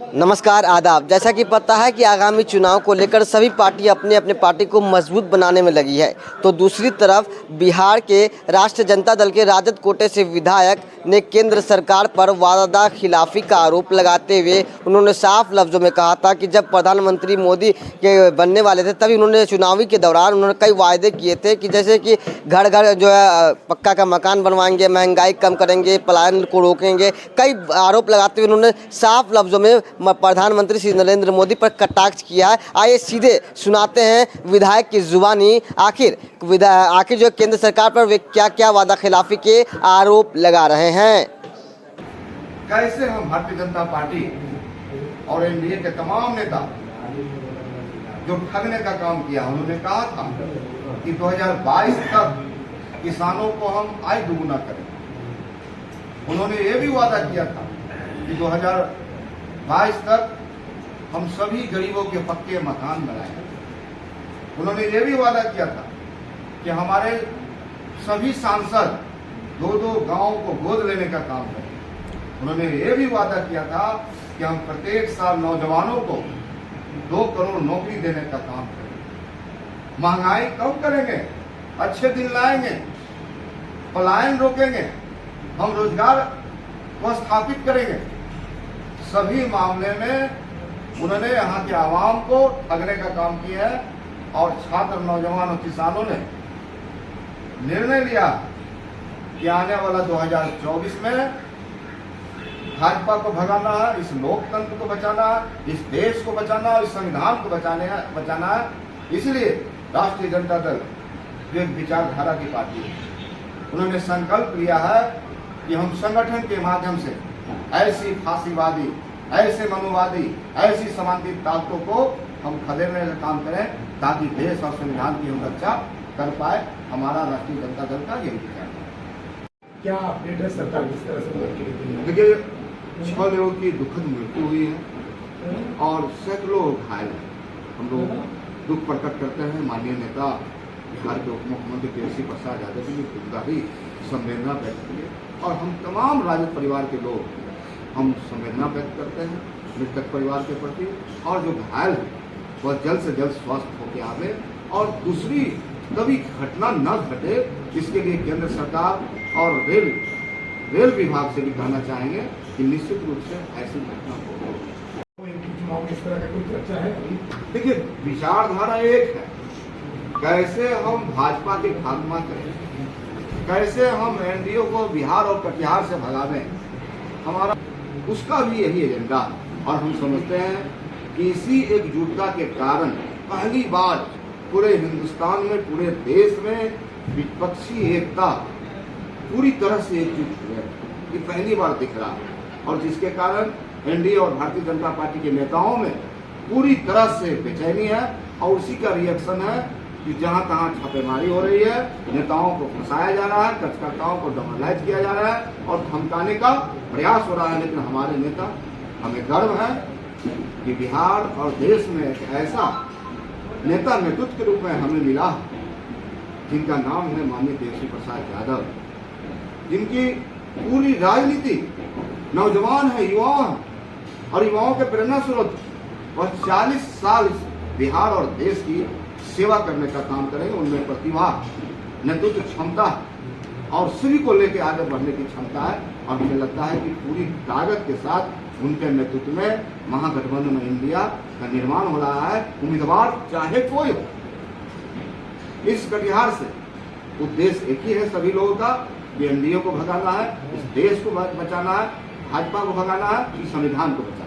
नमस्कार, आदाब। जैसा कि पता है कि आगामी चुनाव को लेकर सभी पार्टी अपने अपने पार्टी को मजबूत बनाने में लगी है, तो दूसरी तरफ बिहार के राष्ट्रीय जनता दल के राजद कोटे से विधायक ने केंद्र सरकार पर वादा खिलाफी का आरोप लगाते हुए उन्होंने साफ लफ्जों में कहा था कि जब प्रधानमंत्री मोदी के बनने वाले थे तभी उन्होंने चुनावी के दौरान उन्होंने कई वायदे किए थे कि जैसे कि घर घर जो है पक्का का मकान बनवाएंगे, महंगाई कम करेंगे, पलायन को रोकेंगे। कई आरोप लगाते हुए उन्होंने साफ लफ्जों में प्रधानमंत्री श्री नरेंद्र मोदी पर कटाक्ष किया है। आइए सीधे सुनाते हैं विधायक की जुबानी आखिर जो केंद्र सरकार पर वे क्या क्या वादा खिलाफी के आरोप लगा रहे हैं। कैसे हम भारतीय जनता पार्टी और एनडीए के तमाम नेता जो ठगने का काम किया, उन्होंने कहा था कि 2022 तक किसानों को हम आय दुगुना करें। उन्होंने ये भी वादा किया था कि 2022 तक हम सभी गरीबों के पक्के मकान बनाएंगे। उन्होंने ये भी वादा किया था कि हमारे सभी सांसद दो गांवों को गोद लेने का काम करें। उन्होंने ये भी वादा किया था कि हम प्रत्येक साल नौजवानों को 2 करोड़ नौकरी देने का काम करेंगे, महंगाई कम करेंगे, अच्छे दिन लाएंगे, पलायन रोकेंगे, हम रोजगार को स्थापित करेंगे। सभी मामले में उन्होंने यहाँ के आवाम को ठगने का काम किया है और छात्र, नौजवान और किसानों ने निर्णय लिया कि आने वाला 2024 में भाजपा को भगाना है, इस लोकतंत्र को बचाना है, इस देश को बचाना है, इस संविधान को बचाना है। इसलिए राष्ट्रीय जनता दल जो एक विचारधारा की पार्टी है, उन्होंने संकल्प लिया है कि हम संगठन के माध्यम से ऐसी फांसीवादी, ऐसे मनुवादी, ऐसी समांतरित ताकतों को हम खदेड़ने का काम करें ताकि देश और संविधान की हम रक्षा कर पाए। हमारा राष्ट्रीय जनता दल का यही विचार है। क्या अपडेट है सरकार किस तरह से मदद करेगी? देखिए, 6 लोगों की दुखद मृत्यु हुई है और सैकड़ों घायल हैं। हम लोग दुख प्रकट करते हैं। माननीय नेता बिहार के उप मुख्यमंत्री केसी प्रसाद यादव जी ने गहरी संवेदना व्यक्त की और हम तमाम राजद परिवार के लोग हम संवेदना व्यक्त करते हैं मृतक परिवार के प्रति, और जो घायल है वह जल्द से जल्द स्वस्थ होकर आवे और दूसरी कभी घटना न घटे, इसके लिए केंद्र सरकार और रेल विभाग से भी कहना चाहेंगे कि निश्चित रूप से ऐसी घटना हो। चुनाव में इस तरह का कोई चर्चा है? देखिए, विचारधारा एक है, कैसे हम भाजपा के खात्मा करें, कैसे हम एनडीए को बिहार और कटिहार से भगावें, हमारा उसका भी यही एजेंडा है। और हम समझते हैं कि इसी एकजुटता के कारण पहली बार पूरे हिंदुस्तान में, पूरे देश में विपक्षी एकता पूरी तरह से एकजुट हुई है। ये पहली बार दिख रहा है और जिसके कारण एनडीए और भारतीय जनता पार्टी के नेताओं में पूरी तरह से बेचैनी है और उसी का रिएक्शन है कि जहां तहां छापेमारी हो रही है, नेताओं को फंसाया जा रहा है, कार्यकर्ताओं को डमोलाइज किया जा रहा है और धमकाने का प्रयास हो रहा है। लेकिन हमारे नेता, हमें गर्व है कि बिहार और देश में एक ऐसा नेता नेतृत्व के रूप में हमें मिला जिनका नाम है माननीय केसी प्रसाद यादव, जिनकी पूरी राजनीति नौजवान है, युवा है और युवाओं के प्रेरणा स्रोत। वह 40 साल बिहार और देश की सेवा करने का काम करेंगे। उनमें प्रतिभा, नेतृत्व क्षमता और सभी को लेकर आगे बढ़ने की क्षमता है और मुझे लगता है कि पूरी ताकत के साथ उनके नेतृत्व में महागठबंधन इंडिया का निर्माण हो रहा है। उम्मीदवार चाहे कोई हो, इस कटिहार से उद्देश्य एक ही है सभी लोगों का, एनडीए को भगाना है, इस देश को बचाना है, भाजपा को भगाना है, इस संविधान को बचाना है।